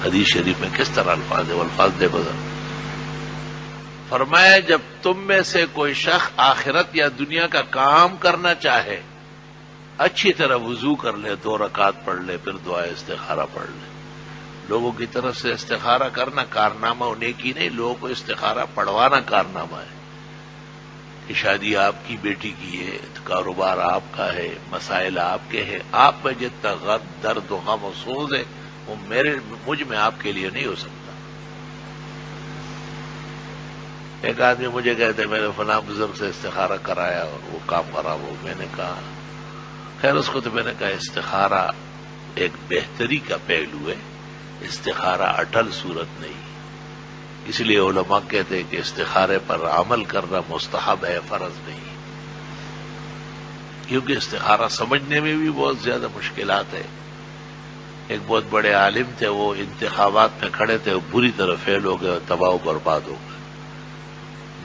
حدیث شریف میں کس طرح الفاظ ہے، وہ الفاظ دیکھو ذرا. فرمایا جب تم میں سے کوئی شخص آخرت یا دنیا کا کام کرنا چاہے اچھی طرح وضو کر لے، 2 رکعت پڑھ لے، پھر دعا استخارہ پڑھ لے. لوگوں کی طرف سے استخارہ کرنا کارنامہ نیکی نہیں، لوگوں کو استخارہ پڑھوانا کارنامہ ہے کہ شادی آپ کی بیٹی کی ہے، کاروبار آپ کا ہے، مسائل آپ کے ہیں، آپ میں جتنا غم درد و غم و سوز ہے وہ مجھ میں آپ کے لیے نہیں ہو سکتا. ایک آدمی مجھے کہتے میں نے فلاں بزرگ سے استخارہ کرایا اور وہ کام خراب ہو. میں نے کہا خیر اس کو تو میں نے کہا استخارہ ایک بہتری کا پہلو ہے، استخارہ اٹل صورت نہیں. اس لیے علماء کہتے ہیں کہ استخارے پر عمل کرنا مستحب ہے، فرض نہیں، کیونکہ استخارہ سمجھنے میں بھی بہت زیادہ مشکلات ہے. ایک بہت بڑے عالم تھے، وہ انتخابات میں کھڑے تھے، وہ بری طرح فیل ہو گئے اور تباہ و برباد ہو گئے.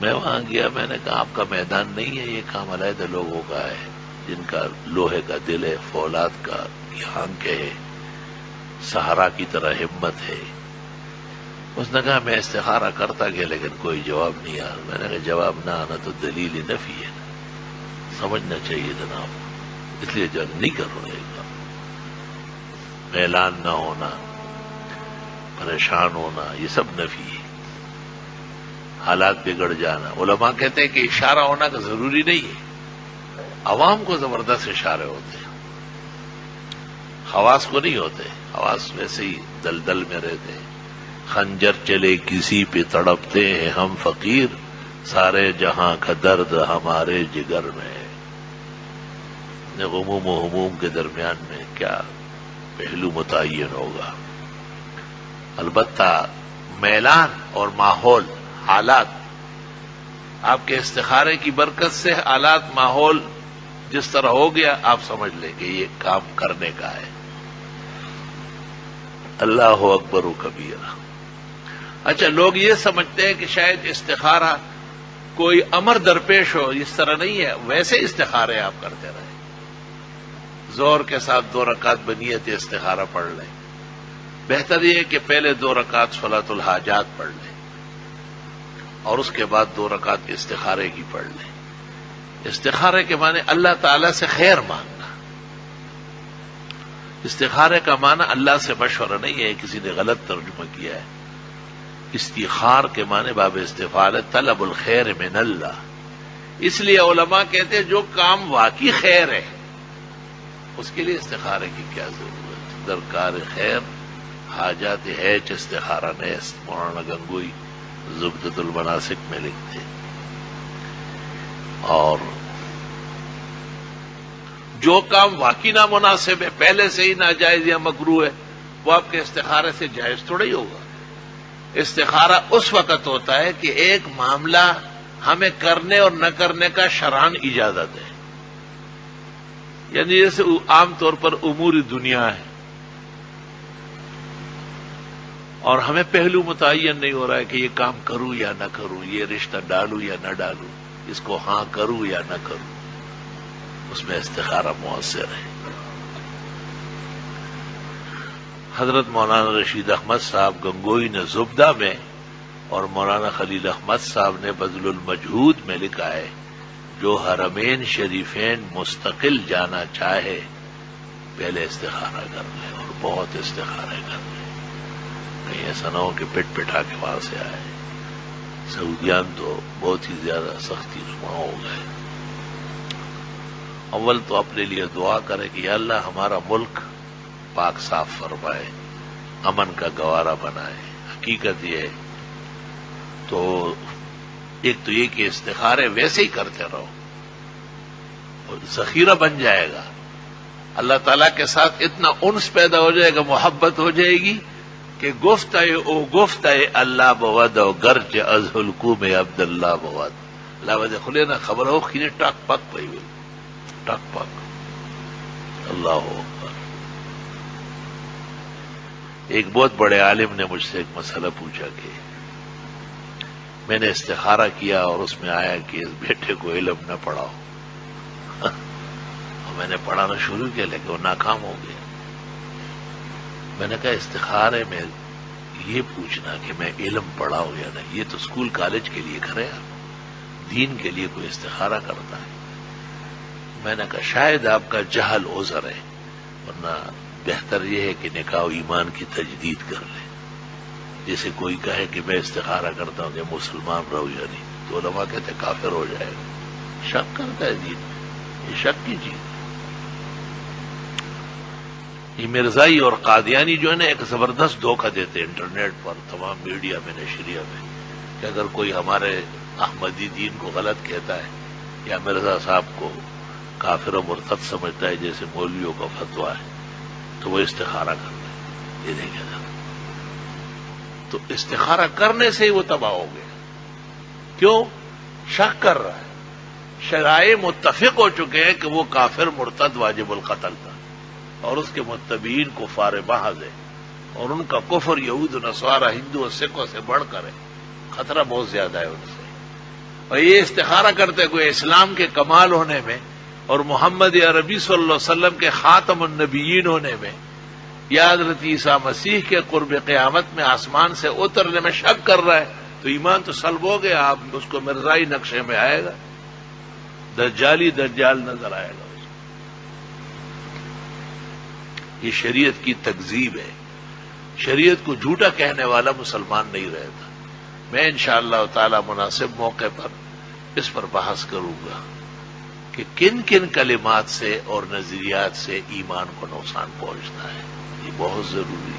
میں وہاں گیا، میں نے کہا آپ کا میدان نہیں ہے، یہ کام علیحدہ لوگوں کا ہے جن کا لوہے کا دل ہے، فولاد کا آنکھیں ہے، سہارا کی طرح ہمت ہے. اس نے کہا میں استخارہ کرتا گیا لیکن کوئی جواب نہیں آیا. میں نے کہا جواب نہ آنا تو دلیل نفی ہے، سمجھنا چاہیے جناب. اس لیے جو نہیں کرو گا اعلان نہ ہونا، پریشان ہونا، یہ سب نفی ہے. حالات بگڑ جانا، علماء کہتے ہیں کہ اشارہ ہونا کا ضروری نہیں ہے. عوام کو زبردست اشارے ہوتے ہیں، خواص کو نہیں ہوتے. خواص ویسے ہی دلدل میں رہتے ہیں. خنجر چلے کسی پہ تڑپتے ہیں ہم فقیر، سارے جہاں کا درد ہمارے جگر میں ہے. غموم و ہموم کے درمیان میں کیا پہلو متعین ہوگا؟ البتہ میلان اور ماحول، حالات، آپ کے استخارے کی برکت سے حالات، ماحول جس طرح ہو گیا آپ سمجھ لیں کہ یہ کام کرنے کا ہے. اللہ اکبر و کبیرہ. اچھا لوگ یہ سمجھتے ہیں کہ شاید استخارہ کوئی امر درپیش ہو، اس طرح نہیں ہے. ویسے استخارے آپ کرتے رہے، زور کے ساتھ 2 رکعت بنیت استخارہ پڑھ لیں. بہتر یہ ہے کہ پہلے 2 رکعت صلاۃ الحاجات پڑھ لیں اور اس کے بعد 2 رکعت استخارے کی پڑھ لیں. استخارے کے معنی اللہ تعالی سے خیر مانگنا. استخارے کا معنی اللہ سے مشورہ نہیں ہے، کسی نے غلط ترجمہ کیا ہے. استخار کے معنی باب استفعال ہے، طلب الخیر من اللہ. اس لیے علماء کہتے ہیں جو کام واقعی خیر ہے اس کے لیے استخارے کی کیا ضرورت. درکار خیر حاجات ہے استخارہ نیست، مولانا گنگوئی زبدۃ المناسک میں لکھتے. اور جو کام واقعی نامناسب ہے، پہلے سے ہی ناجائز یا مکروہ ہے، وہ آپ کے استخارے سے جائز تھوڑا ہی ہوگا. استخارہ اس وقت ہوتا ہے کہ ایک معاملہ ہمیں کرنے اور نہ کرنے کا شرعاً اجازت ہے. یعنی جیسے عام طور پر امور دنیا ہے اور ہمیں پہلو متعین نہیں ہو رہا ہے کہ یہ کام کروں یا نہ کروں، یہ رشتہ ڈالوں یا نہ ڈالوں، اس کو ہاں کروں یا نہ کروں، اس میں استخارہ مؤثر ہے. حضرت مولانا رشید احمد صاحب گنگوئی نے زبدہ میں اور مولانا خلیل احمد صاحب نے بذل المجہود میں لکھا ہے جو حرمین شریفین مستقل جانا چاہے پہلے استخارہ کر لے اور بہت استخارے کر لے. کہیں ایسا نہ ہو کہ پٹ پٹا کے وہاں سے آئے. سعودیان تو بہت ہی زیادہ سختی رسما ہو گئے. اول تو اپنے لیے دعا کرے کہ یا اللہ ہمارا ملک پاک صاف فرمائے، امن کا گوارا بنائے. حقیقت یہ ہے تو ایک تو یہ کہ استخارے ویسے ہی کرتے رہو، ذخیرہ بن جائے گا. اللہ تعالیٰ کے ساتھ اتنا انس پیدا ہو جائے گا، محبت ہو جائے گی کہ گفتہ اللہ بود و گرچ از حلقوم عبد اللہ بود. لاود کھلے نہ خبر ہو کھینے ٹک پک پئی ہوئی، ٹک پک. اللہ اکبر. ایک بہت بڑے عالم نے مجھ سے ایک مسئلہ پوچھا کہ میں نے استخارہ کیا اور اس میں آیا کہ اس بیٹے کو علم نہ پڑھاؤ. اور میں نے پڑھانا شروع کیا لیکن وہ ناکام ہو گیا. میں نے کہا استخارے میں یہ پوچھنا کہ میں علم پڑھا ہوں یا نہیں، یہ تو اسکول کالج کے لیے کرے آپ، دین کے لیے کوئی استخارہ کرتا ہے؟ میں نے کہا شاید آپ کا جہل عذر ہے، ورنہ بہتر یہ ہے کہ نکاح و ایمان کی تجدید کر لیں۔ جیسے کوئی کہے کہ میں استخارہ کرتا ہوں کہ مسلمان رہو یا نہیں، تو علماء کہتے کافر ہو جائے گا، شک کرتا ہے دین میں، یہ شک کی چیز ہے۔ یہ مرزائی اور قادیانی جو ہے نا ایک زبردست دھوکہ دیتے انٹرنیٹ پر، تمام میڈیا میں، نشریہ میں، کہ اگر کوئی ہمارے احمدی دین کو غلط کہتا ہے یا مرزا صاحب کو کافر و مرتد سمجھتا ہے جیسے مولویوں کا فتویٰ ہے تو وہ استخارہ کرتا ہے۔ یہ دیکھا جاتا تو استخارہ کرنے سے ہی وہ تباہ ہو گیا۔ کیوں؟ شک کر رہا ہے، شرائع متفق ہو چکے ہیں کہ وہ کافر مرتد واجب القتل تھا اور اس کے متبعین کفار محض ہے، اور ان کا کفر یہود و نصارہ، ہندو اور سکھوں سے بڑھ کر ہے، خطرہ بہت زیادہ ہے ان سے۔ اور یہ استخارہ کرتے ہوئے اسلام کے کمال ہونے میں اور محمد عربی صلی اللہ علیہ وسلم کے خاتم النبیین ہونے میں یا حضرت عیسیٰ مسیح کے قرب قیامت میں آسمان سے اترنے میں شک کر رہا ہے تو ایمان تو سلب ہو گیا، آپ اس کو مرزائی نقشے میں آئے گا، دجالی دجال نظر آئے گا۔ یہ شریعت کی تکذیب ہے، شریعت کو جھوٹا کہنے والا مسلمان نہیں رہتا۔ میں انشاءاللہ تعالی مناسب موقع پر اس پر بحث کروں گا کہ کن کن کلمات سے اور نظریات سے ایمان کو نقصان پہنچتا ہے، یہ بہت ضروری ہے۔